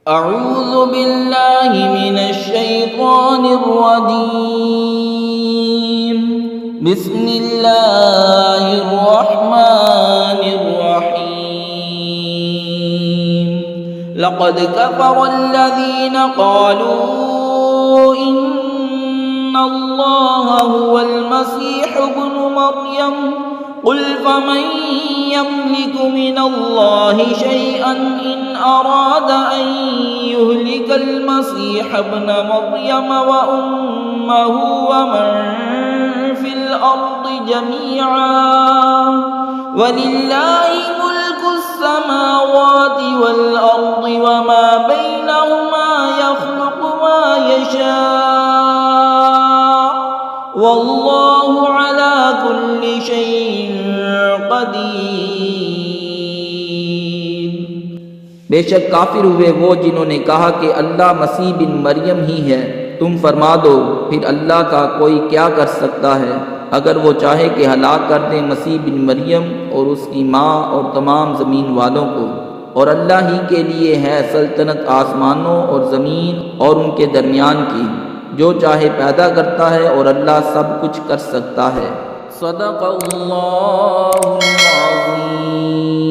अऊज़ु बिल्लाहि मिनश्शैतानिर्रजीम। बिस्मिल्लाहिर्रहमानिर्रहीम। लक़द कफ़रल्लज़ीन क़ालू इन्नल्लाह हुवल मसीह इब्नु मर्यम क़ुल फ़मन यमलिकु मिनल्लाहि शैअन इन अराद अन युहलिकल मसीह इब्न मर्यम व उम्महु व मन फिल अर्दि जमीअन वलिल्लाहि मुल्कुस समावाति वल अर्दि व मा बैनहुमा यख़्लुक़ु मा यशा वल्लाहु अला कुल्लि शैइन क़दीर। बेशक काफिर हुए वो जिन्होंने कहा कि अल्लाह मसीह बिन मरियम ही है। तुम फरमा दो, फिर अल्लाह का कोई क्या कर सकता है? अगर वो चाहे कि हलाक कर दे मसीह बिन मरियम और उसकी माँ और तमाम ज़मीन वालों को। और अल्लाह ही के लिए है सल्तनत आसमानों और ज़मीन और उनके दरमियान की। जो चाहे पैदा करता है और अल्लाह सब कुछ कर सकता है। सदक़ल्लाहुल अज़ीम।